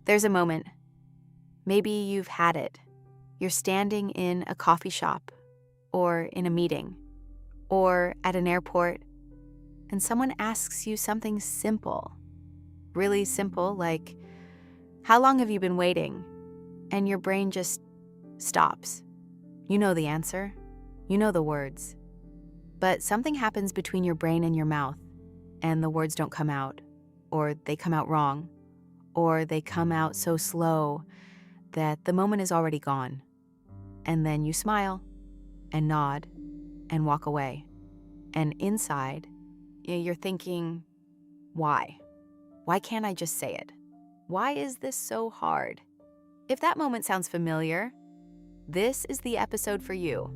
There's a moment. Maybe you've had it. You're standing in a coffee shop, or in a meeting, or at an airport, and someone asks you something simple. Really simple, like, how long have you been waiting? And your brain just stops. You know the answer. You know the words. But something happens between your brain and your mouth, and the words don't come out, or they come out wrong, or they come out so slow that the moment is already gone. And then you smile and nod and walk away. And inside, you're thinking, why? Why can't I just say it? Why is this so hard? If that moment sounds familiar, this is the episode for you.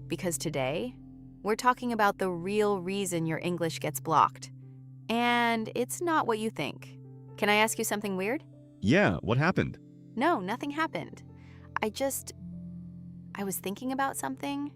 Because today, we're talking about the real reason your English gets blocked. And it's not what you think. Can I ask you something weird? Yeah, what happened? No, nothing happened. I was thinking about something,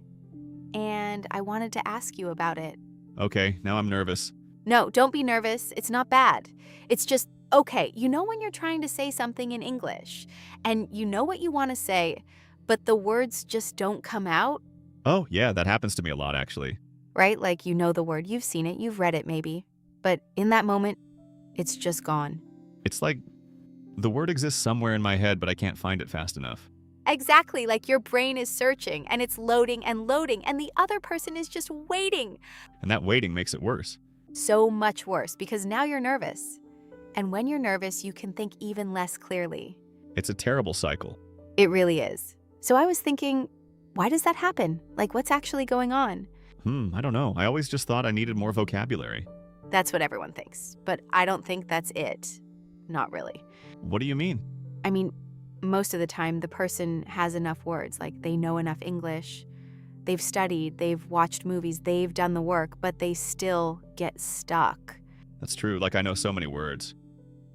and I wanted to ask you about it. Okay, now I'm nervous. No, don't be nervous. It's not bad. It's just, okay, you know when you're trying to say something in English, and you know what you want to say, but the words just don't come out? Oh, yeah, that happens to me a lot, actually. Right? Like you know the word, you've seen it, you've read it maybe. But in that moment, it's just gone. It's like the word exists somewhere in my head, but I can't find it fast enough. Exactly, like your brain is searching, and it's loading, and the other person is just waiting. And that waiting makes it worse. So much worse, because now you're nervous. And when you're nervous, you can think even less clearly. It's a terrible cycle. It really is. So I was thinking, why does that happen? Like, what's actually going on? I don't know. I always just thought I needed more vocabulary. That's what everyone thinks, but I don't think that's it. Not really. What do you mean? I mean, most of the time, the person has enough words, like they know enough English. They've studied, they've watched movies, they've done the work, but they still get stuck. That's true, like I know so many words.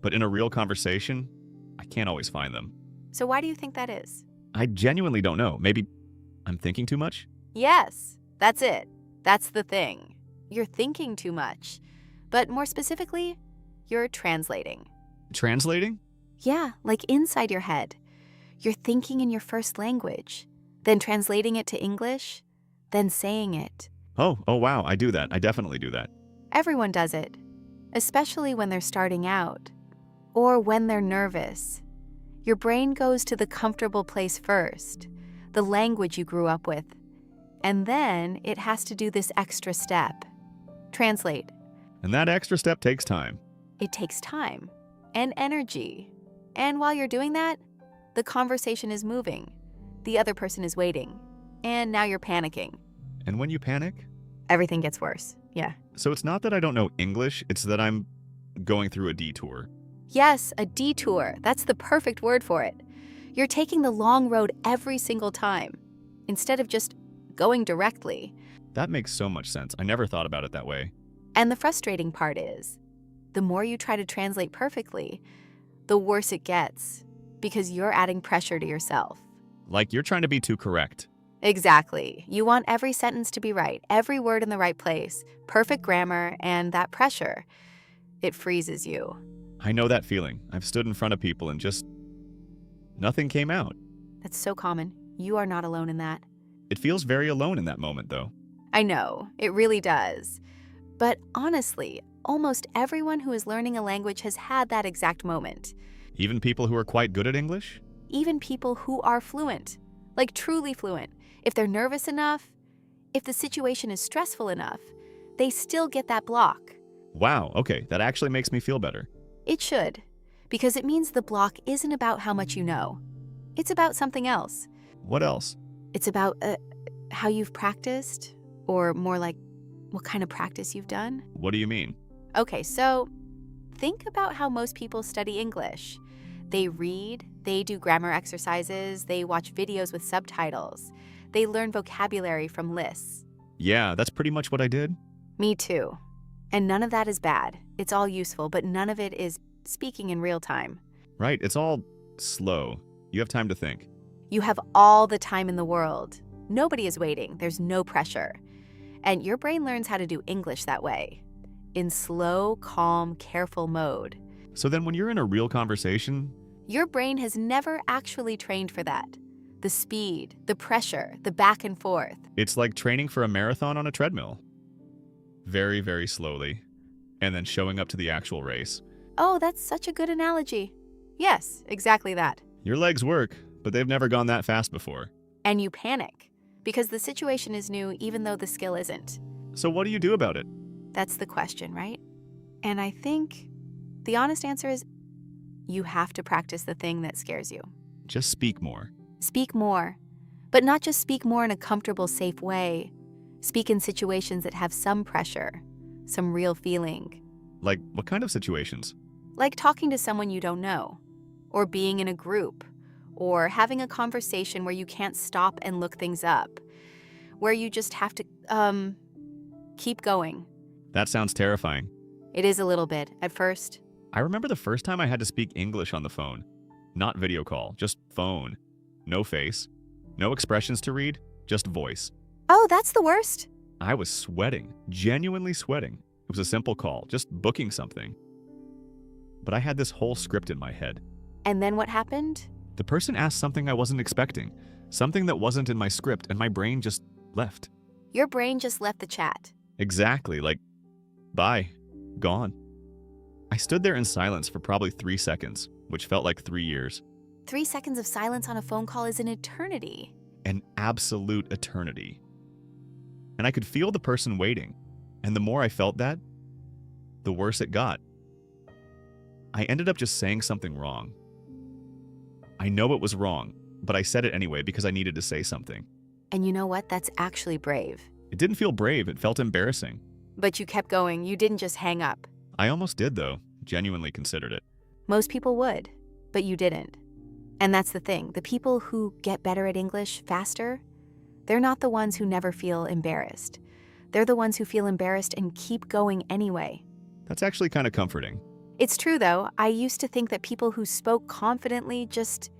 But in a real conversation, I can't always find them. So why do you think that is? I genuinely don't know. Maybe I'm thinking too much? Yes, that's it. That's the thing. You're thinking too much. But more specifically, you're translating. Translating? Yeah, like inside your head. You're thinking in your first language, then translating it to English, then saying it. Oh, wow, I do that. I definitely do that. Everyone does it, especially when they're starting out or when they're nervous. Your brain goes to the comfortable place first, the language you grew up with, and then it has to do this extra step. Translate. And that extra step takes time. It takes time and energy. And while you're doing that, the conversation is moving. The other person is waiting. And now you're panicking. And when you panic? Everything gets worse. Yeah. So it's not that I don't know English, it's that I'm going through a detour. Yes, a detour. That's the perfect word for it. You're taking the long road every single time, instead of just going directly. That makes so much sense. I never thought about it that way. And the frustrating part is, the more you try to translate perfectly, the worse it gets, because you're adding pressure to yourself. Like you're trying to be too correct. Exactly. You want every sentence to be right, every word in the right place, perfect grammar, and that pressure. It freezes you. I know that feeling. I've stood in front of people and just nothing came out. That's so common. You are not alone in that. It feels very alone in that moment, though. I know, it really does. But honestly, almost everyone who is learning a language has had that exact moment. Even people who are quite good at English? Even people who are fluent, like truly fluent. If they're nervous enough, if the situation is stressful enough, they still get that block. Wow, okay, that actually makes me feel better. It should, because it means the block isn't about how much you know. It's about something else. What else? It's about how you've practiced, or more like what kind of practice you've done. What do you mean? Okay, so think about how most people study English. They read, they do grammar exercises, they watch videos with subtitles. They learn vocabulary from lists. Yeah, that's pretty much what I did. Me too. And none of that is bad. It's all useful, but none of it is speaking in real time. Right, it's all slow. You have time to think. You have all the time in the world. Nobody is waiting. There's no pressure. And your brain learns how to do English that way, in slow, calm, careful mode. So then when you're in a real conversation, Your brain has never actually trained for that. The speed, the pressure, the back and forth. It's like training for a marathon on a treadmill. Very, very slowly, and then showing up to the actual race. Oh, that's such a good analogy. Yes, exactly that. Your legs work, but they've never gone that fast before. And you panic because the situation is new even though the skill isn't. So what do you do about it? That's the question, right? And I think the honest answer is you have to practice the thing that scares you. Just speak more. Speak more, but not just speak more in a comfortable, safe way. Speak in situations that have some pressure, some real feeling. Like, what kind of situations? Like talking to someone you don't know, or being in a group, or having a conversation where you can't stop and look things up, where you just have to, keep going. That sounds terrifying. It is a little bit, at first. I remember the first time I had to speak English on the phone. Not video call, just phone. No face. No expressions to read, just voice. Oh, that's the worst. I was sweating, genuinely sweating. It was a simple call, just booking something. But I had this whole script in my head. And then what happened? The person asked something I wasn't expecting, something that wasn't in my script, and my brain just left. Your brain just left the chat. Exactly, like, bye, gone. I stood there in silence for probably 3 seconds, which felt like 3 years. 3 seconds of silence on a phone call is an eternity. An absolute eternity. And I could feel the person waiting, and the more I felt that, the worse it got. I ended up just saying something wrong. I know it was wrong, but I said it anyway because I needed to say something. And you know what? That's actually brave. It didn't feel brave, it felt embarrassing. But you kept going. You didn't just hang up. I almost did, though. Genuinely considered it. Most people would, but you didn't. And that's the thing. The people who get better at English faster, they're not the ones who never feel embarrassed. They're the ones who feel embarrassed and keep going anyway. That's actually kind of comforting. It's true, though. I used to think that people who spoke confidently just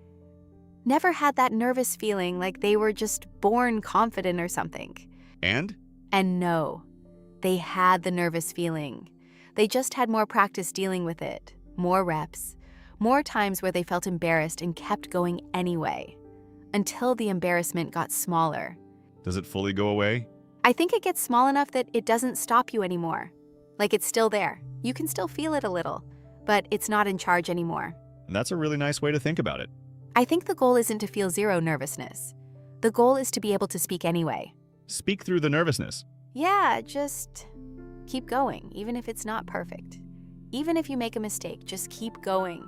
never had that nervous feeling, like they were just born confident or something. And? And no, they had the nervous feeling. They just had more practice dealing with it, more reps, more times where they felt embarrassed and kept going anyway, until the embarrassment got smaller. Does it fully go away? I think it gets small enough that it doesn't stop you anymore. Like it's still there. You can still feel it a little, but it's not in charge anymore. That's a really nice way to think about it. I think the goal isn't to feel zero nervousness. The goal is to be able to speak anyway. Speak through the nervousness. Yeah, just keep going, even if it's not perfect. Even if you make a mistake, just keep going.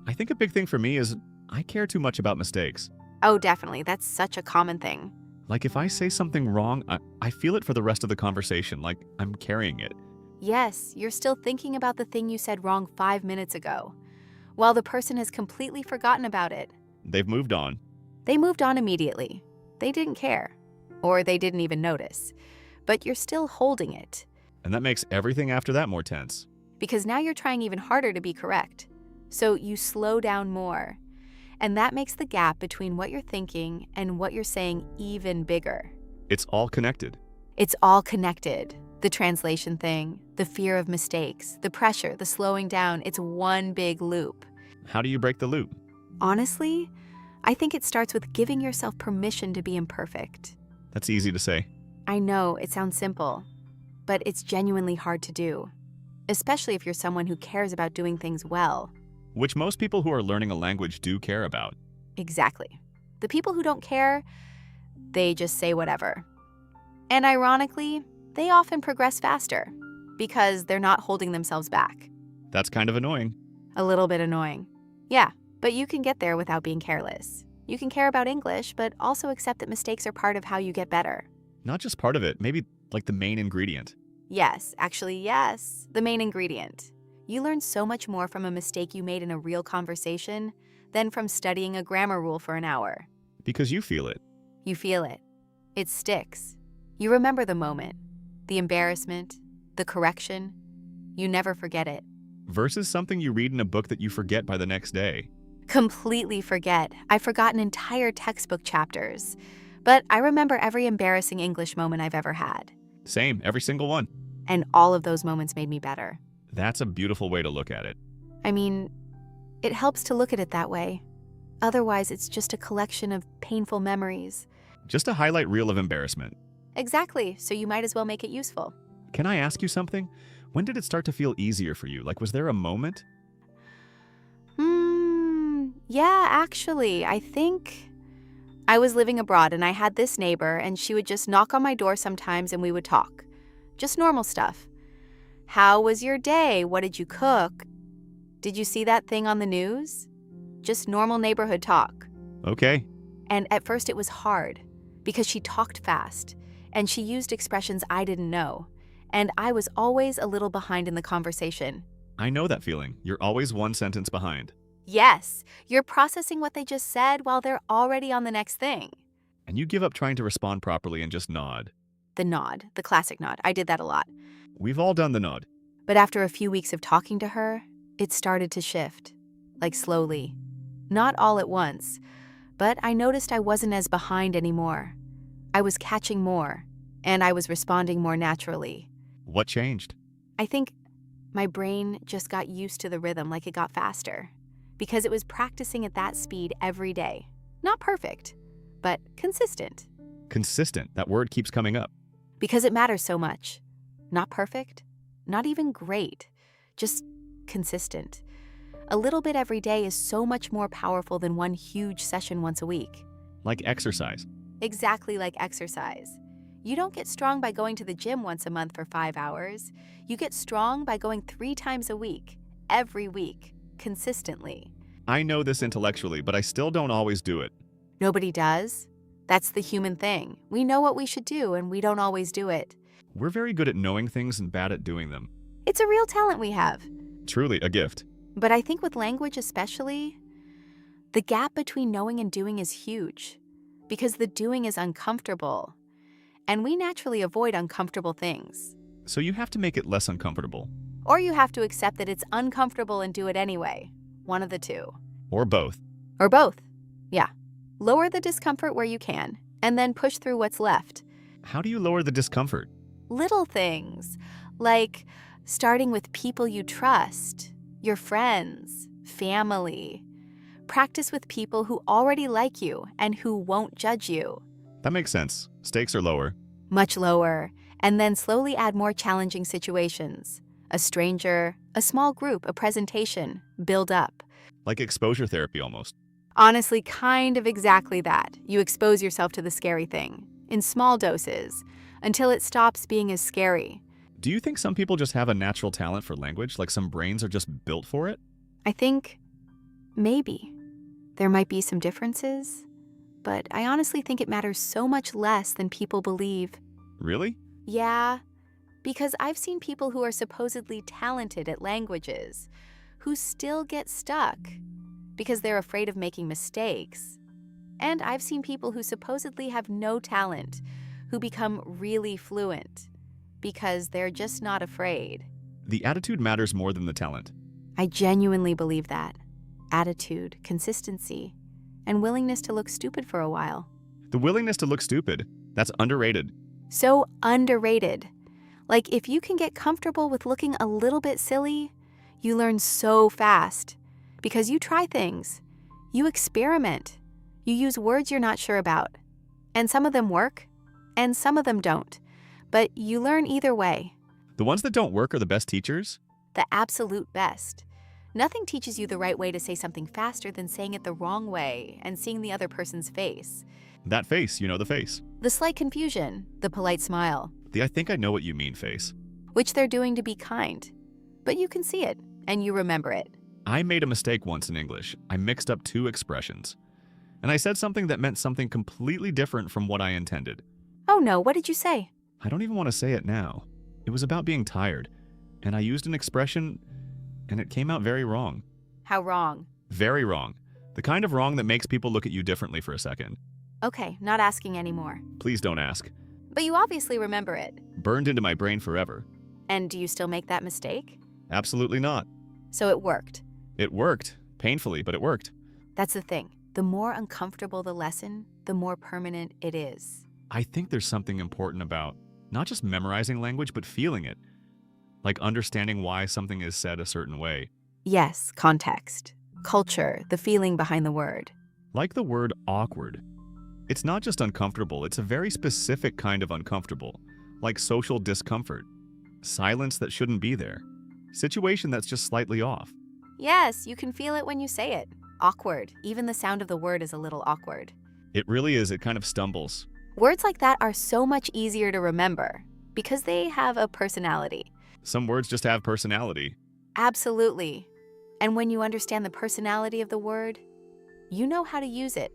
I think a big thing for me is I care too much about mistakes. Oh, definitely. That's such a common thing. Like if I say something wrong, I feel it for the rest of the conversation, like I'm carrying it. Yes, you're still thinking about the thing you said wrong 5 minutes ago, while the person has completely forgotten about it. They've moved on. They moved on immediately. They didn't care, or they didn't even notice, but you're still holding it. And that makes everything after that more tense. Because now you're trying even harder to be correct. So you slow down more. And that makes the gap between what you're thinking and what you're saying even bigger. It's all connected. It's all connected. The translation thing, the fear of mistakes, the pressure, the slowing down, it's one big loop. How do you break the loop? Honestly, I think it starts with giving yourself permission to be imperfect. That's easy to say. I know it sounds simple, but it's genuinely hard to do, especially if you're someone who cares about doing things well. Which most people who are learning a language do care about. Exactly. The people who don't care, they just say whatever. And ironically, they often progress faster because they're not holding themselves back. That's kind of annoying. A little bit annoying. Yeah, but you can get there without being careless. You can care about English, but also accept that mistakes are part of how you get better. Not just part of it, maybe like the main ingredient. Yes, actually, yes, the main ingredient. You learn so much more from a mistake you made in a real conversation than from studying a grammar rule for an hour. Because you feel it. You feel it. It sticks. You remember the moment, the embarrassment, the correction. You never forget it. Versus something you read in a book that you forget by the next day. Completely forget. I've forgotten entire textbook chapters. But I remember every embarrassing English moment I've ever had. Same, every single one. And all of those moments made me better. That's a beautiful way to look at it. I mean, It helps to look at it that way. Otherwise, it's just a collection of painful memories. Just a highlight reel of embarrassment. Exactly, so you might as well make it useful. Can I ask you something? When did it start to feel easier for you? Like, was there a moment? Yeah, actually, I think I was living abroad and I had this neighbor and she would just knock on my door sometimes and we would talk. Just normal stuff. How was your day? What did you cook? Did you see that thing on the news? Just normal neighborhood talk. Okay. And at first it was hard because she talked fast and she used expressions I didn't know. And I was always a little behind in the conversation. I know that feeling. You're always one sentence behind. Yes, you're processing what they just said while they're already on the next thing. And you give up trying to respond properly and just nod. The nod, the classic nod. I did that a lot. We've all done the nod. But after a few weeks of talking to her, it started to shift. Like slowly. Not all at once. But I noticed I wasn't as behind anymore. I was catching more. And I was responding more naturally. What changed? I think my brain just got used to the rhythm, like it got faster. Because it was practicing at that speed every day. Not perfect, but consistent. Consistent. That word keeps coming up. Because it matters so much. Not perfect, not even great, just consistent. A little bit every day is so much more powerful than one huge session once a week. Like exercise. Exactly like exercise. You don't get strong by going to the gym once a month for 5 hours. You get strong by going 3 times a week, every week. Consistently. I know this intellectually, but I still don't always do it. Nobody does. That's the human thing. We know what we should do, and we don't always do it. We're very good at knowing things and bad at doing them. It's a real talent we have. Truly a gift. But I think with language especially, the gap between knowing and doing is huge. Because the doing is uncomfortable. And we naturally avoid uncomfortable things. So you have to make it less uncomfortable. Or you have to accept that it's uncomfortable and do it anyway. One of the two. Or both. Or both. Yeah. Lower the discomfort where you can, and then push through what's left. How do you lower the discomfort? Little things, like starting with people you trust, your friends, family. Practice with people who already like you and who won't judge you. That makes sense. Stakes are lower. Much lower. And then slowly add more challenging situations. A stranger, a small group, a presentation, build up. Like exposure therapy almost. Honestly, kind of exactly that. You expose yourself to the scary thing, in small doses, until it stops being as scary. Do you think some people just have a natural talent for language, like some brains are just built for it? I think maybe. There might be some differences, but I honestly think it matters so much less than people believe. Really? Yeah. Because I've seen people who are supposedly talented at languages who still get stuck because they're afraid of making mistakes. And I've seen people who supposedly have no talent who become really fluent because they're just not afraid. The attitude matters more than the talent. I genuinely believe that. Attitude, consistency, and willingness to look stupid for a while. The willingness to look stupid, that's underrated. So underrated. Like, if you can get comfortable with looking a little bit silly, you learn so fast. Because you try things. You experiment. You use words you're not sure about. And some of them work, and some of them don't. But you learn either way. The ones that don't work are the best teachers? The absolute best. Nothing teaches you the right way to say something faster than saying it the wrong way and seeing the other person's face. That face, you know the face. The slight confusion, the polite smile. The I think I know what you mean face. Which they're doing to be kind. But you can see it, and you remember it. I made a mistake once in English. I mixed up 2 expressions. And I said something that meant something completely different from what I intended. Oh no, what did you say? I don't even want to say it now. It was about being tired. And I used an expression, and it came out very wrong. How wrong? Very wrong. The kind of wrong that makes people look at you differently for a second. Okay, not asking anymore. Please don't ask. But you obviously remember it. Burned into my brain forever. And do you still make that mistake? Absolutely not. So it worked. It worked. Painfully, but it worked. That's the thing. The more uncomfortable the lesson, the more permanent it is. I think there's something important about not just memorizing language, but feeling it. Like understanding why something is said a certain way. Yes, context. culture, the feeling behind the word. Like the word awkward. It's not just uncomfortable, it's a very specific kind of uncomfortable, like social discomfort, silence that shouldn't be there, situation that's just slightly off. Yes, you can feel it when you say it. Awkward. Even the sound of the word is a little awkward. It really is, it kind of stumbles. Words like that are so much easier to remember because they have a personality. Some words just have personality. Absolutely. And when you understand the personality of the word, you know how to use it.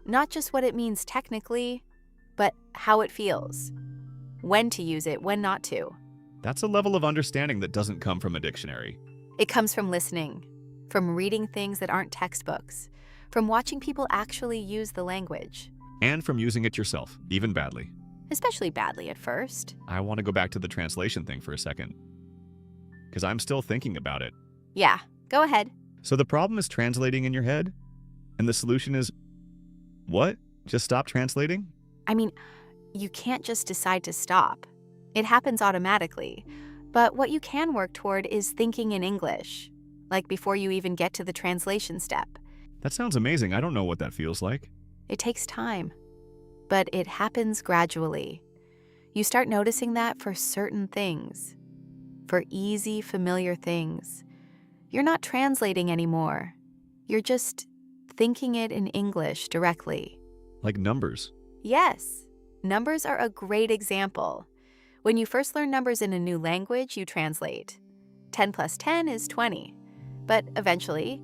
Not just what it means technically, but how it feels. When to use it, when not to. That's a level of understanding that doesn't come from a dictionary. It comes from listening, from reading things that aren't textbooks, from watching people actually use the language. And from using it yourself, even badly. Especially badly at first. I want to go back to the translation thing for a second, because I'm still thinking about it. Yeah, go ahead. So the problem is translating in your head? And the solution is, what? Just stop translating? I mean, you can't just decide to stop. It happens automatically. But what you can work toward is thinking in English, like before you even get to the translation step. That sounds amazing. I don't know what that feels like. It takes time, but it happens gradually. You start noticing that for certain things, for easy, familiar things. You're not translating anymore. You're just thinking it in English directly. Like numbers. Yes, numbers are a great example. When you first learn numbers in a new language, you translate. 10 plus 10 is 20. But eventually,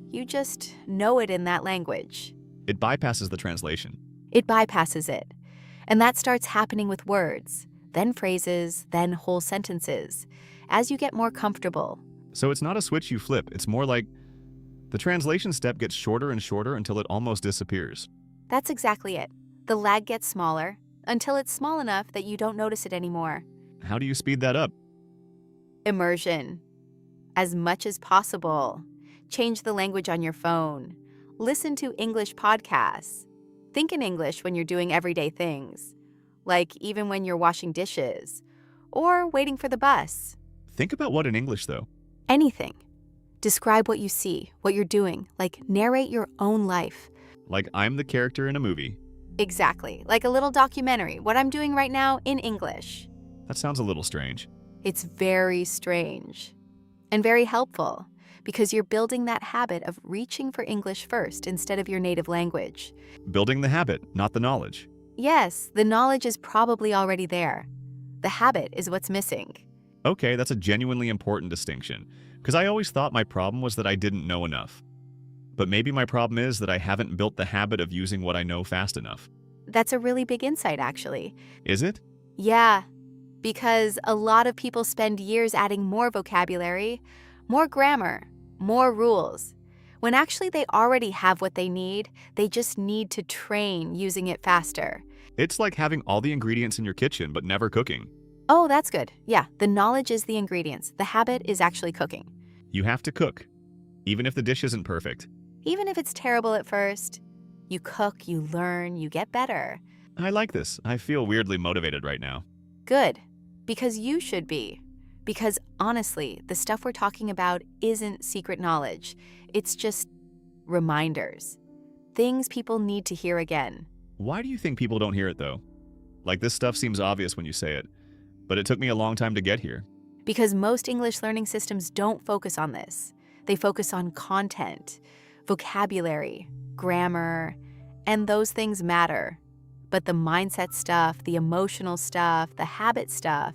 you just know it in that language. It bypasses the translation. It bypasses it. And that starts happening with words, then phrases, then whole sentences, as you get more comfortable. So it's not a switch you flip. It's more like the translation step gets shorter and shorter until it almost disappears. That's exactly it. The lag gets smaller until it's small enough that you don't notice it anymore. How do you speed that up? Immersion. As much as possible. Change the language on your phone. Listen to English podcasts. Think in English when you're doing everyday things, like even when you're washing dishes or waiting for the bus. Think about what in English, though. Anything. Describe what you see, what you're doing, like narrate your own life. Like I'm the character in a movie. Exactly, like a little documentary, what I'm doing right now in English. That sounds a little strange. It's very strange and very helpful because you're building that habit of reaching for English first instead of your native language. Building the habit, not the knowledge. Yes, the knowledge is probably already there. The habit is what's missing. Okay, that's a genuinely important distinction, because I always thought my problem was that I didn't know enough. But maybe my problem is that I haven't built the habit of using what I know fast enough. That's a really big insight, actually. Is it? Yeah, because a lot of people spend years adding more vocabulary, more grammar, more rules, when actually they already have what they need. They just need to train using it faster. It's like having all the ingredients in your kitchen but never cooking. Oh, that's good. Yeah, the knowledge is the ingredients. The habit is actually cooking. You have to cook, even if the dish isn't perfect. Even if it's terrible at first, you cook, you learn, you get better. I like this. I feel weirdly motivated right now. Good, because you should be. Because honestly, the stuff we're talking about isn't secret knowledge. It's just reminders. Things people need to hear again. Why do you think people don't hear it, though? Like, this stuff seems obvious when you say it, but it took me a long time to get here. Because most English learning systems don't focus on this. They focus on content, vocabulary, grammar, and those things matter. But the mindset stuff, the emotional stuff, the habit stuff,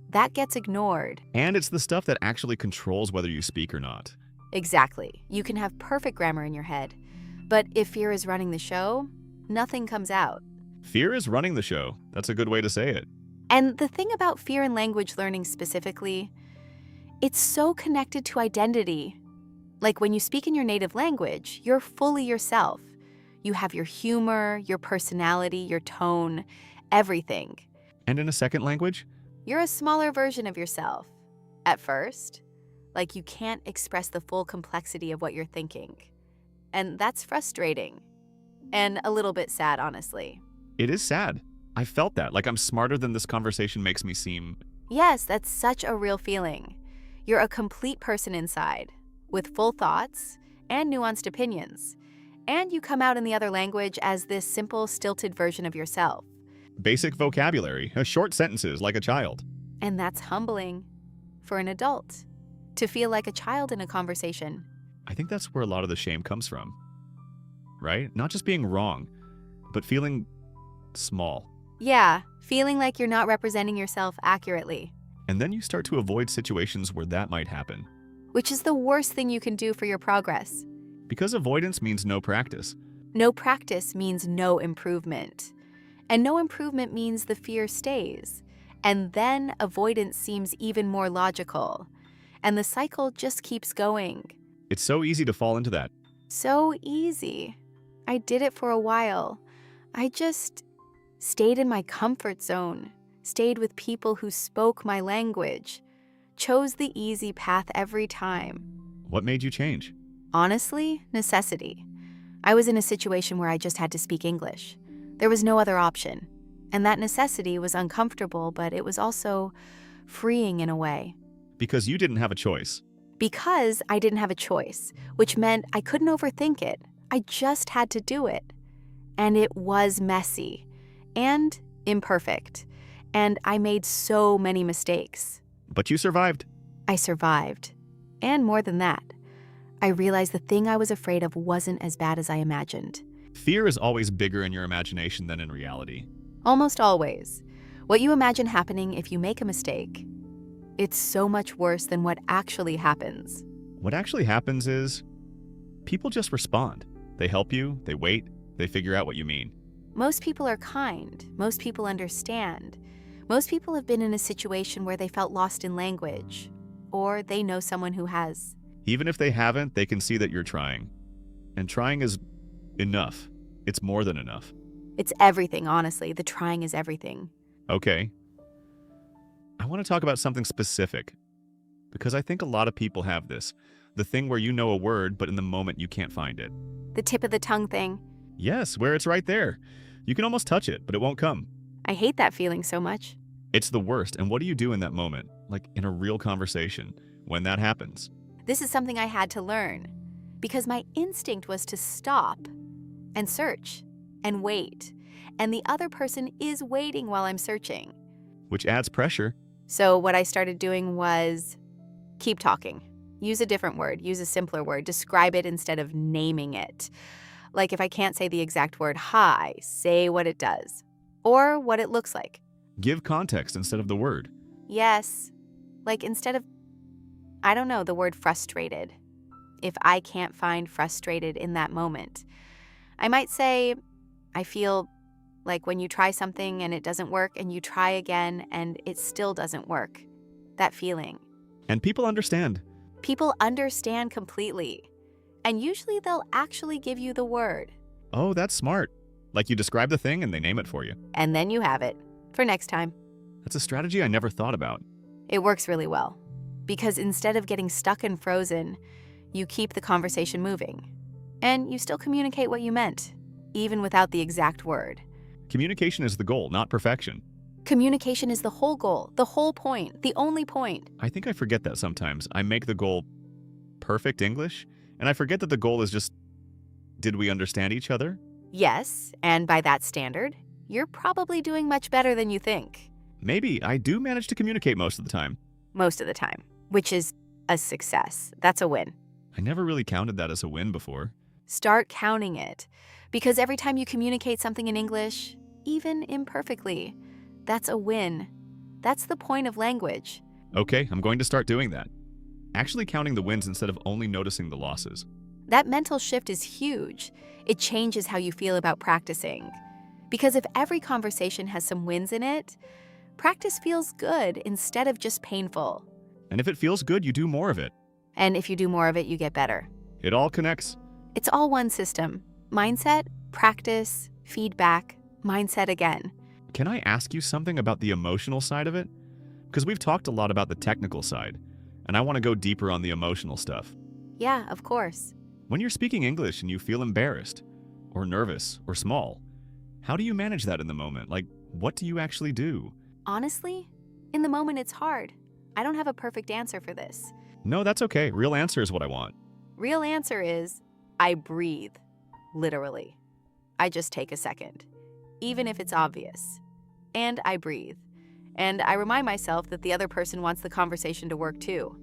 that gets ignored. And it's the stuff that actually controls whether you speak or not. Exactly. You can have perfect grammar in your head, but if fear is running the show, nothing comes out. Fear is running the show. That's a good way to say it. And the thing about fear in language learning specifically, it's so connected to identity. Like when you speak in your native language, you're fully yourself. You have your humor, your personality, your tone, everything. And in a second language? You're a smaller version of yourself. At first, like you can't express the full complexity of what you're thinking. And that's frustrating. And a little bit sad, honestly. It is sad. I felt that, like I'm smarter than this conversation makes me seem. Yes, that's such a real feeling. You're a complete person inside, with full thoughts and nuanced opinions. And you come out in the other language as this simple, stilted version of yourself. Basic vocabulary, short sentences like a child. And that's humbling for an adult, to feel like a child in a conversation. I think that's where a lot of the shame comes from, right? Not just being wrong, but feeling small. Yeah, feeling like you're not representing yourself accurately. And then you start to avoid situations where that might happen. Which is the worst thing you can do for your progress. Because avoidance means no practice. No practice means no improvement. And no improvement means the fear stays. And then avoidance seems even more logical. And the cycle just keeps going. It's so easy to fall into that. So easy. I did it for a while. I just stayed in my comfort zone, stayed with people who spoke my language, chose the easy path every time. What made you change? Honestly, necessity. I was in a situation where I just had to speak English. There was no other option. And that necessity was uncomfortable, but it was also freeing in a way. Because you didn't have a choice. Because I didn't have a choice, which meant I couldn't overthink it. I just had to do it. And it was messy and imperfect. And I made so many mistakes. But you survived. I survived. And more than that, I realized the thing I was afraid of wasn't as bad as I imagined. Fear is always bigger in your imagination than in reality. Almost always. What you imagine happening if you make a mistake, it's so much worse than what actually happens. What actually happens is people just respond. They help you, they wait, they figure out what you mean. Most people are kind. Most people understand. Most people have been in a situation where they felt lost in language, or they know someone who has. Even if they haven't, they can see that you're trying. And trying is enough. It's more than enough. It's everything, honestly. The trying is everything. Okay. I want to talk about something specific, because I think a lot of people have this. The thing where you know a word, but in the moment you can't find it. The tip of the tongue thing. Yes, where it's right there. You can almost touch it, but it won't come. I hate that feeling so much. It's the worst. And what do you do in that moment? Like in a real conversation, when that happens? This is something I had to learn, because my instinct was to stop and search and wait. And the other person is waiting while I'm searching. Which adds pressure. So what I started doing was keep talking. Use a different word. Use a simpler word. Describe it instead of naming it. Like if I can't say the exact word hi, say what it does. Or what it looks like. Give context instead of the word. Yes. Like instead of, I don't know, the word frustrated. If I can't find frustrated in that moment, I might say, I feel like when you try something and it doesn't work and you try again and it still doesn't work. That feeling. And people understand. People understand completely. And usually they'll actually give you the word. Oh, that's smart. Like you describe the thing and they name it for you. And then you have it for next time. That's a strategy I never thought about. It works really well. Because instead of getting stuck and frozen, you keep the conversation moving. And you still communicate what you meant, even without the exact word. Communication is the goal, not perfection. Communication is the whole goal, the whole point, the only point. I think I forget that sometimes. I make the goal perfect English, and I forget that the goal is just, did we understand each other? Yes, and by that standard, you're probably doing much better than you think. Maybe I do manage to communicate most of the time. Most of the time, which is a success. That's a win. I never really counted that as a win before. Start counting it, because every time you communicate something in English, even imperfectly, that's a win. That's the point of language. Okay, I'm going to start doing that. Actually counting the wins instead of only noticing the losses. That mental shift is huge. It changes how you feel about practicing. Because if every conversation has some wins in it, practice feels good instead of just painful. And if it feels good, you do more of it. And if you do more of it, you get better. It all connects. It's all one system. Mindset, practice, feedback, mindset again. Can I ask you something about the emotional side of it? Because we've talked a lot about the technical side, and I want to go deeper on the emotional stuff. Yeah, of course. When you're speaking English and you feel embarrassed, or nervous, or small, how do you manage that in the moment? Like, what do you actually do? Honestly, in the moment it's hard. I don't have a perfect answer for this. No, that's okay. Real answer is what I want. Real answer is I breathe, literally. I just take a second, even if it's obvious. And I breathe. And I remind myself that the other person wants the conversation to work too.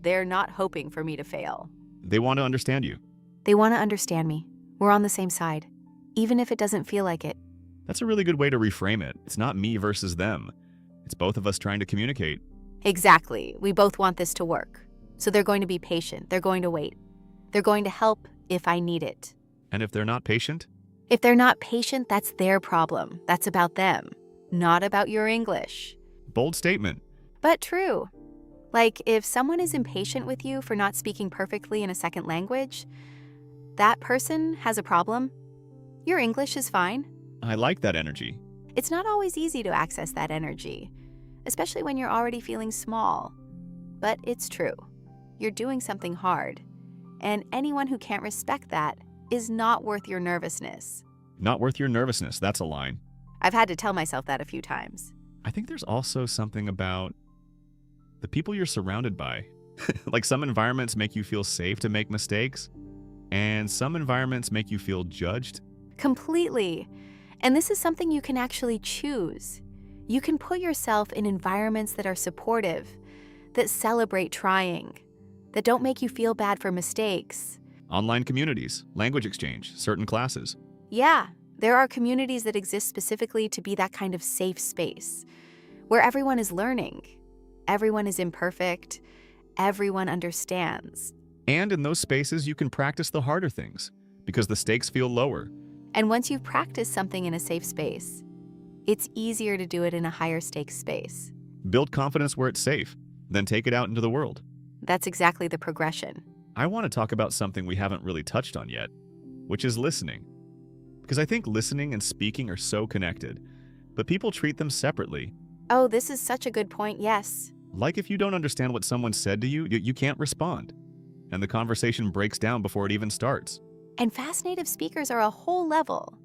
They're not hoping for me to fail. They want to understand you. They want to understand me. We're on the same side, even if it doesn't feel like it. That's a really good way to reframe it. It's not me versus them. It's both of us trying to communicate. Exactly. We both want this to work. So they're going to be patient. They're going to wait. They're going to help if I need it. And if they're not patient? If they're not patient, that's their problem. That's about them, not about your English. Bold statement. But true. Like, if someone is impatient with you for not speaking perfectly in a second language, that person has a problem. Your English is fine. I like that energy. It's not always easy to access that energy, especially when you're already feeling small. But it's true. You're doing something hard. And anyone who can't respect that is not worth your nervousness. Not worth your nervousness. That's a line. I've had to tell myself that a few times. I think there's also something about the people you're surrounded by. Like some environments make you feel safe to make mistakes, and some environments make you feel judged. Completely. And this is something you can actually choose. You can put yourself in environments that are supportive, that celebrate trying, that don't make you feel bad for mistakes. Online communities, language exchange, certain classes. Yeah, there are communities that exist specifically to be that kind of safe space, where everyone is learning, everyone is imperfect, everyone understands. And in those spaces, you can practice the harder things because the stakes feel lower. And once you've practiced something in a safe space, it's easier to do it in a higher stakes space. Build confidence where it's safe, then take it out into the world. That's exactly the progression. I want to talk about something we haven't really touched on yet, which is listening. Because I think listening and speaking are so connected, but people treat them separately. Oh, this is such a good point, yes. Like if you don't understand what someone said to you, you can't respond. And the conversation breaks down before it even starts. And fast native speakers are a whole level.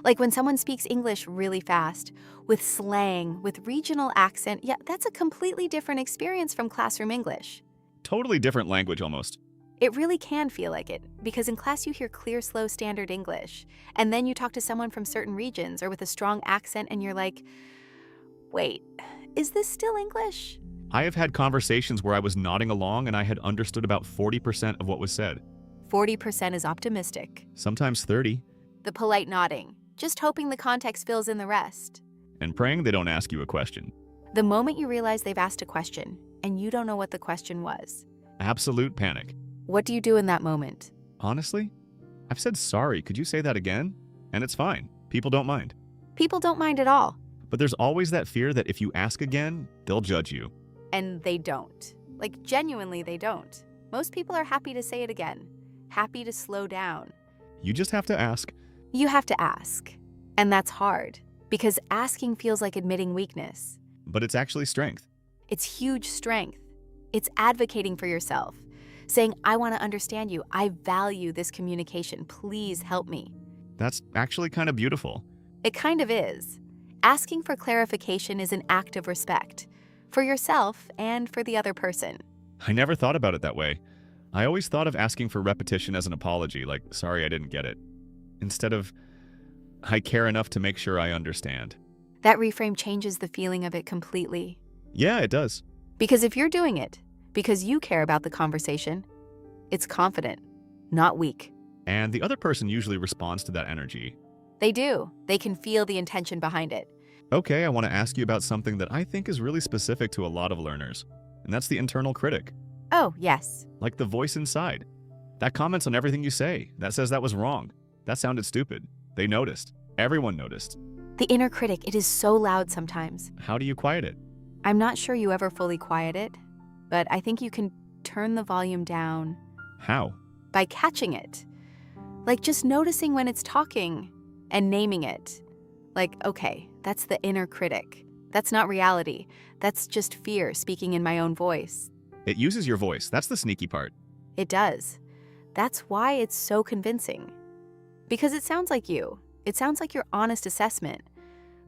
Like when someone speaks English really fast, with slang, with regional accent, yeah, that's a completely different experience from classroom English. Totally different language almost. It really can feel like it, because in class you hear clear, slow, standard English, and then you talk to someone from certain regions or with a strong accent and you're like, wait, is this still English? I have had conversations where I was nodding along and I had understood about 40% of what was said. 40% is optimistic. Sometimes 30. The polite nodding, just hoping the context fills in the rest. And praying they don't ask you a question. The moment you realize they've asked a question and you don't know what the question was. Absolute panic. What do you do in that moment? Honestly, I've said sorry, could you say that again? And it's fine. People don't mind. People don't mind at all. But there's always that fear that if you ask again, they'll judge you. And they don't. Like, genuinely, they don't. Most people are happy to say it again. Happy to slow down. You just have to ask. You have to ask. And that's hard, because asking feels like admitting weakness. But it's actually strength. It's huge strength. It's advocating for yourself. Saying, I want to understand you. I value this communication. Please help me. That's actually kind of beautiful. It kind of is. Asking for clarification is an act of respect. For yourself and for the other person. I never thought about it that way. I always thought of asking for repetition as an apology, like, sorry I didn't get it. Instead of, I care enough to make sure I understand. That reframe changes the feeling of it completely. Yeah, it does. Because if you're doing it, because you care about the conversation, it's confident, not weak. And the other person usually responds to that energy. They do. They can feel the intention behind it. Okay, I want to ask you about something that I think is really specific to a lot of learners, and that's the internal critic. Oh, yes. Like the voice inside. That comments on everything you say. That says that was wrong. That sounded stupid. They noticed. Everyone noticed. The inner critic, it is so loud sometimes. How do you quiet it? I'm not sure you ever fully quiet it, but I think you can turn the volume down. How? By catching it. Like just noticing when it's talking and naming it. Like, okay, that's the inner critic. That's not reality. That's just fear speaking in my own voice. It uses your voice. That's the sneaky part. It does. That's why it's so convincing. Because it sounds like you. It sounds like your honest assessment.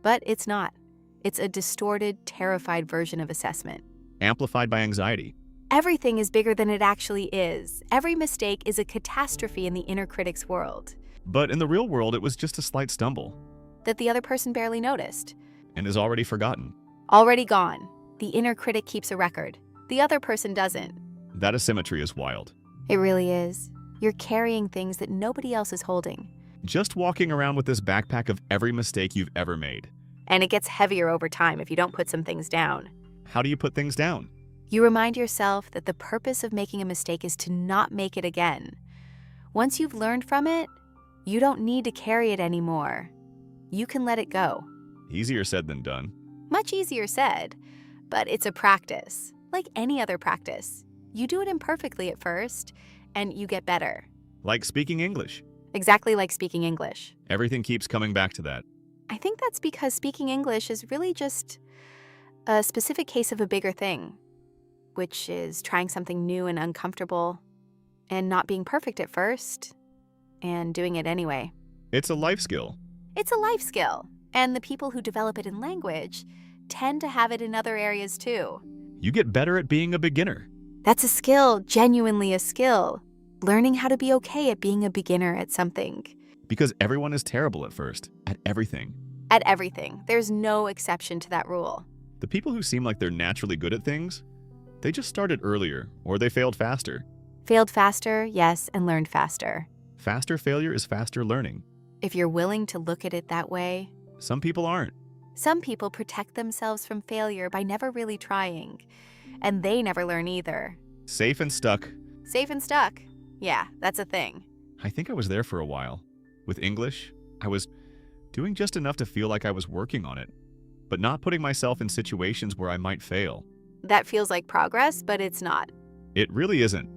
But it's not. It's a distorted, terrified version of assessment. Amplified by anxiety. Everything is bigger than it actually is. Every mistake is a catastrophe in the inner critic's world But in the real world, it was just a slight stumble that the other person barely noticed. and is already forgotten. Already gone. The inner critic keeps a record. The other person doesn't. That asymmetry is wild. It really is. You're carrying things that nobody else is holding. Just walking around with this backpack of every mistake you've ever made. And it gets heavier over time if you don't put some things down. How do you put things down? You remind yourself that the purpose of making a mistake is to not make it again. Once you've learned from it, you don't need to carry it anymore. You can let it go. Easier said than done. Much easier said, but it's a practice, like any other practice. You do it imperfectly at first, and you get better. Like speaking English. Exactly like speaking English. Everything keeps coming back to that. I think that's because speaking English is really just a specific case of a bigger thing, which is trying something new and uncomfortable and not being perfect at first and doing it anyway. It's a life skill. It's a life skill, and the people who develop it in language tend to have it in other areas too. You get better at being a beginner. That's a skill, genuinely a skill. Learning how to be okay at being a beginner at something. Because everyone is terrible at first, at everything. At everything. There's no exception to that rule. The people who seem like they're naturally good at things, they just started earlier, or they failed faster. Failed faster, yes, and learned faster. Faster failure is faster learning. If you're willing to look at it that way. Some people aren't. Some people protect themselves from failure by never really trying, and they never learn either. Safe and stuck. Safe and stuck. Yeah, that's a thing. I think I was there for a while. With English, I was doing just enough to feel like I was working on it, but not putting myself in situations where I might fail. That feels like progress, but it's not. It really isn't.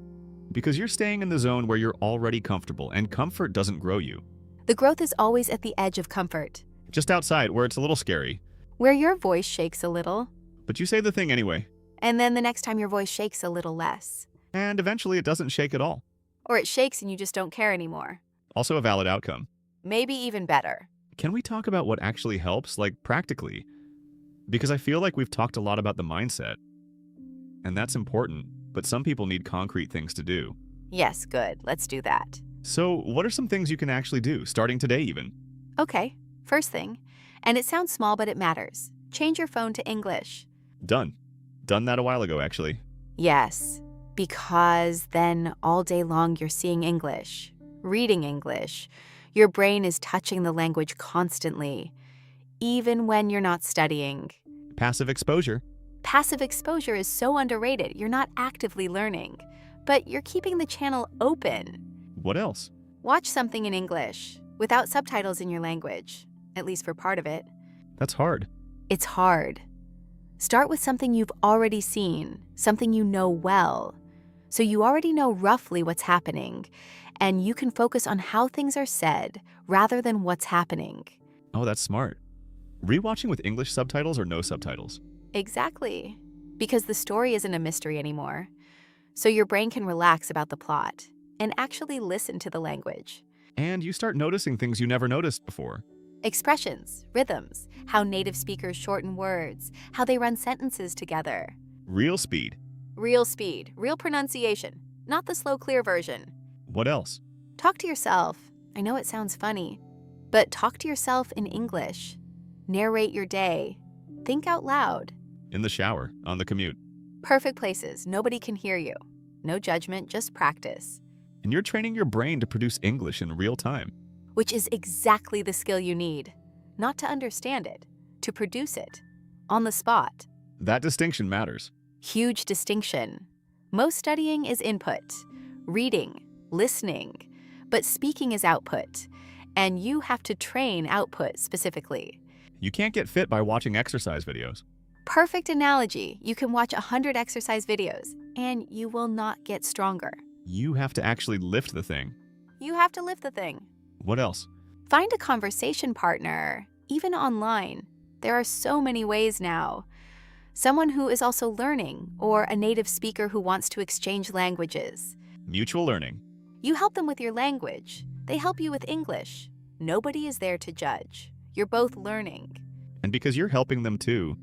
Because you're staying in the zone where you're already comfortable, and comfort doesn't grow you. The growth is always at the edge of comfort. Just outside, where it's a little scary. Where your voice shakes a little, But you say the thing anyway. and then the next time your voice shakes a little less. And eventually it doesn't shake at all. Or it shakes and you just don't care anymore. Also a valid outcome. Maybe even better. Can we talk about what actually helps, like practically? Because I feel like we've talked a lot about the mindset. And that's important, but some people need concrete things to do. Yes, good. Let's do that. So what are some things you can actually do, starting today even? Okay, first thing, and it sounds small, but it matters. Change your phone to English. Done. Done that a while ago, actually. Yes, because then all day long you're seeing English, reading English. Your brain is touching the language constantly, even when you're not studying. Passive exposure. Passive exposure is so underrated. You're not actively learning, but you're keeping the channel open. What else? Watch something in English without subtitles in your language, at least for part of it. That's hard. It's hard. Start with something you've already seen, something you know well. So you already know roughly what's happening, and you can focus on how things are said rather than what's happening. Oh, that's smart. Rewatching with English subtitles or no subtitles? Exactly. Because the story isn't a mystery anymore. So your brain can relax about the plot and actually listen to the language. And you start noticing things you never noticed before. Expressions, rhythms, how native speakers shorten words, how they run sentences together. Real speed. Real speed, real pronunciation, not the slow, clear version. What else? Talk to yourself. I know it sounds funny, but talk to yourself in English. Narrate your day. Think out loud. In the shower, on the commute. Perfect places. Nobody can hear you. No judgment, just practice. And you're training your brain to produce English in real time. Which is exactly the skill you need. Not to understand it, to produce it. On the spot. That distinction matters. Huge distinction. Most studying is input, reading, listening, but speaking is output. And you have to train output specifically. You can't get fit by watching exercise videos. Perfect analogy. You can watch 100 exercise videos, and you will not get stronger. You have to actually lift the thing. You have to lift the thing. What else? Find a conversation partner, even online. There are so many ways now. Someone who is also learning, or a native speaker who wants to exchange languages. Mutual learning. You help them with your language. They help you with English. Nobody is there to judge. You're both learning. And because you're helping them too,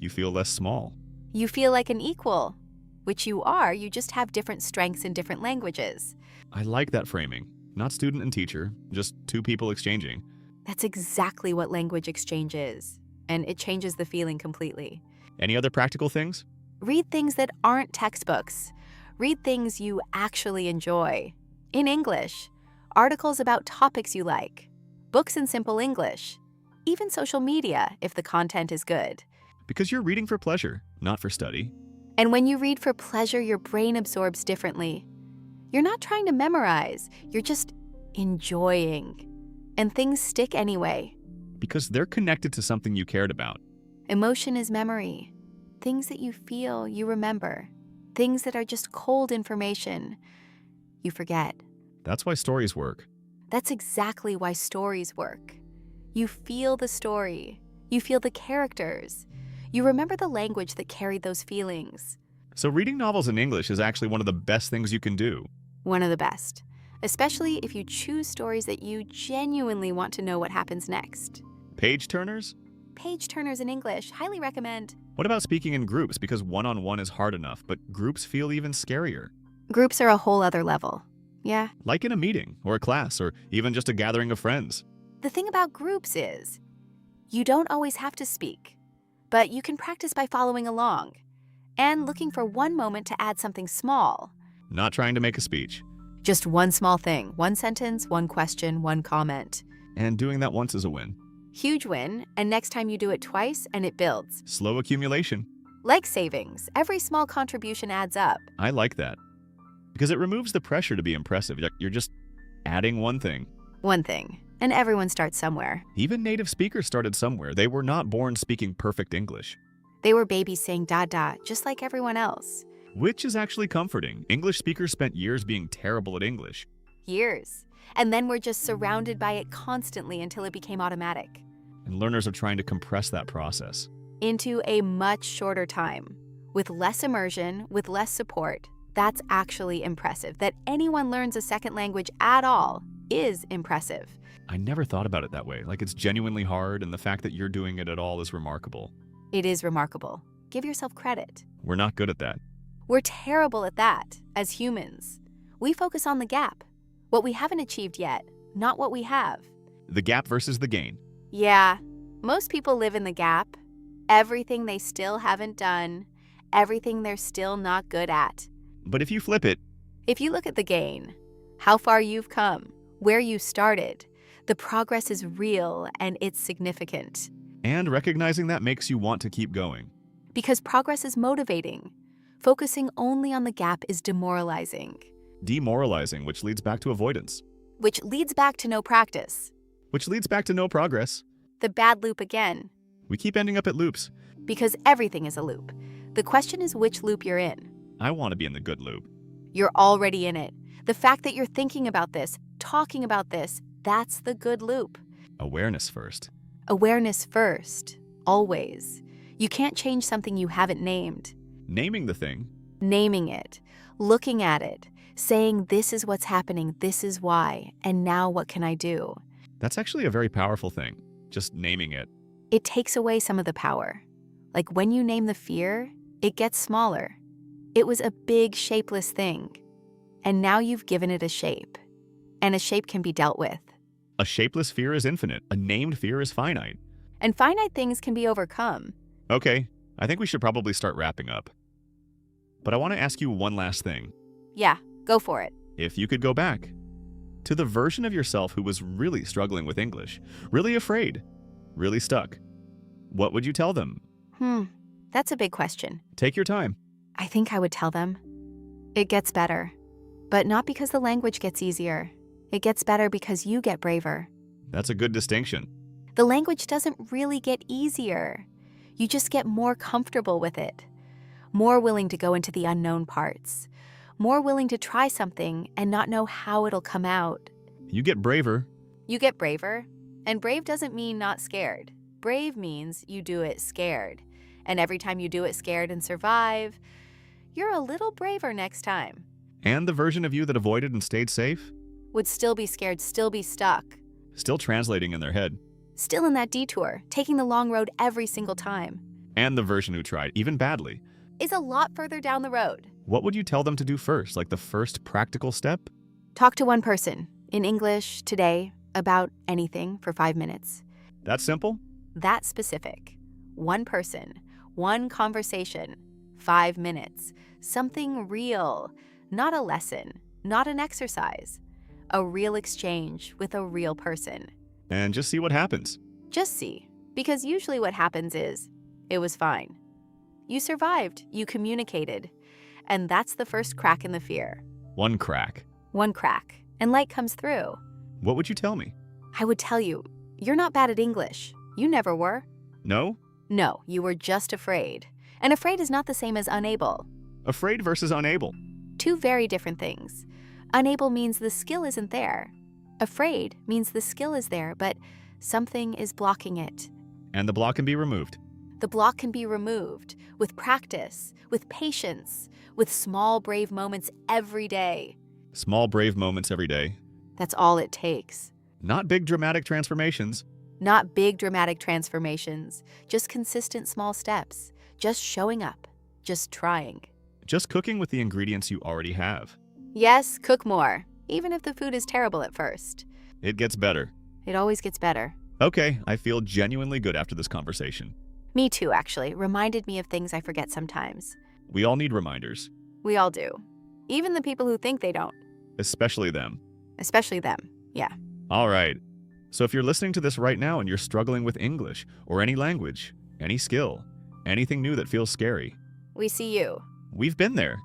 you feel less small. You feel like an equal. which you are, you just have different strengths in different languages. I like that framing. Not student and teacher, just two people exchanging. That's exactly what language exchange is, and it changes the feeling completely. Any other practical things? Read things that aren't textbooks. Read things you actually enjoy. In English, articles about topics you like, books in simple English, even social media if the content is good. Because you're reading for pleasure, not for study. And when you read for pleasure, your brain absorbs differently. You're not trying to memorize, you're just enjoying. And things stick anyway. Because they're connected to something you cared about. Emotion is memory. Things that you feel, you remember. Things that are just cold information, you forget. That's why stories work. That's exactly why stories work. You feel the story. You feel the characters. You remember the language that carried those feelings. So reading novels in English is actually one of the best things you can do. One of the best. Especially if you choose stories that you genuinely want to know what happens next. Page turners? Page turners in English, highly recommend. What about speaking in groups? Because one-on-one is hard enough, but groups feel even scarier. Groups are a whole other level. Yeah. Like in a meeting, or a class, or even just a gathering of friends. The thing about groups is, you don't always have to speak, but you can practice by following along and looking for one moment to add something small. Not trying to make a speech. Just one small thing, one sentence, one question, one comment. And doing that once is a win. Huge win, and next time you do it twice and it builds. Slow accumulation. Like savings, every small contribution adds up. I like that. Because it removes the pressure to be impressive. You're just adding one thing. One thing, and everyone starts somewhere. Even native speakers started somewhere. They were not born speaking perfect English. They were babies saying da-da, just like everyone else. Which is actually comforting. English speakers spent years being terrible at English. Years. And then we're just surrounded by it constantly until it became automatic. And learners are trying to compress that process. Into a much shorter time. With less immersion, with less support. That's actually impressive. That anyone learns a second language at all is impressive. I never thought about it that way. Like it's genuinely hard, and the fact that you're doing it at all is remarkable. It is remarkable. Give yourself credit. We're not good at that. We're terrible at that, as humans. We focus on the gap. What we haven't achieved yet, not what we have. The gap versus the gain. Yeah, most people live in the gap. Everything they still haven't done, everything they're still not good at. But if you flip it, if you look at the gain, how far you've come, where you started, the progress is real and it's significant. and recognizing that makes you want to keep going. Because progress is motivating. Focusing only on the gap is demoralizing. Demoralizing, which leads back to avoidance. Which leads back to no practice. Which leads back to no progress. The bad loop again. We keep ending up at loops. Because everything is a loop. The question is which loop you're in. I want to be in the good loop. You're already in it. The fact that you're thinking about this, talking about this, that's the good loop. Awareness first. Awareness first. Always. You can't change something you haven't named. Naming the thing. Naming it. Looking at it. Saying this is what's happening, this is why, and now what can I do? That's actually a very powerful thing. Just naming it. It takes away some of the power. Like when you name the fear, it gets smaller. It was a big, shapeless thing. And now you've given it a shape. And a shape can be dealt with. A shapeless fear is infinite. A named fear is finite. And finite things can be overcome. Okay, I think we should probably start wrapping up. But I want to ask you one last thing. Yeah, go for it. If you could go back to the version of yourself who was really struggling with English, really afraid, really stuck, what would you tell them? That's a big question. Take your time. I think I would tell them, it gets better. But not because the language gets easier. It gets better because you get braver. That's a good distinction. The language doesn't really get easier. You just get more comfortable with it. More willing to go into the unknown parts. More willing to try something and not know how it'll come out. You get braver. You get braver. And brave doesn't mean not scared. Brave means you do it scared. And every time you do it scared and survive, you're a little braver next time. And the version of you that avoided and stayed safe? Would still be scared, still be stuck. Still translating in their head. Still in that detour, taking the long road every single time. And the version who tried, even badly. is a lot further down the road. What would you tell them to do first, like the first practical step? Talk to one person in English today about anything for 5 minutes. That simple? That specific. One person, one conversation, 5 minutes. Something real, not a lesson, not an exercise. A real exchange with a real person. And just see what happens. Just see, because usually what happens is, it was fine. You survived, you communicated, and that's the first crack in the fear. One crack. One crack, and light comes through. What would you tell me? I would tell you, you're not bad at English. You never were. No? No, you were just afraid. And afraid is not the same as unable. Afraid versus unable. Two very different things. Unable means the skill isn't there. Afraid means the skill is there, but something is blocking it. And the block can be removed. The block can be removed with practice, with patience, with small, brave moments every day. Small, brave moments every day. That's all it takes. Not big, dramatic transformations. Not big, dramatic transformations, just consistent small steps, just showing up, just trying. Just cooking with the ingredients you already have. Yes, cook more, even if the food is terrible at first. It gets better. It always gets better. Okay, I feel genuinely good after this conversation. Me too, actually. Reminded me of things I forget sometimes. We all need reminders. We all do. Even the people who think they don't. Especially them. Especially them, yeah. All right. So if you're listening to this right now and you're struggling with English or any language, any skill, anything new that feels scary, We see you. we've been there.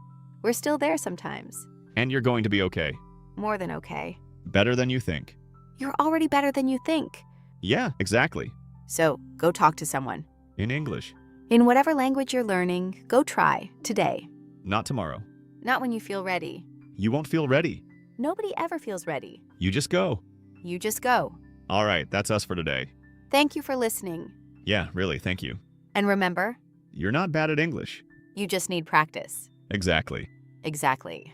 We're still there sometimes. And you're going to be okay. More than okay. Better than you think. You're already better than you think. Yeah, exactly. So go talk to someone. In English. In whatever language you're learning, go try today. Not tomorrow. Not when you feel ready. You won't feel ready. Nobody ever feels ready. You just go. You just go. All right, that's us for today. Thank you for listening. Yeah, really, thank you. And remember, You're not bad at English. you just need practice. Exactly. Exactly.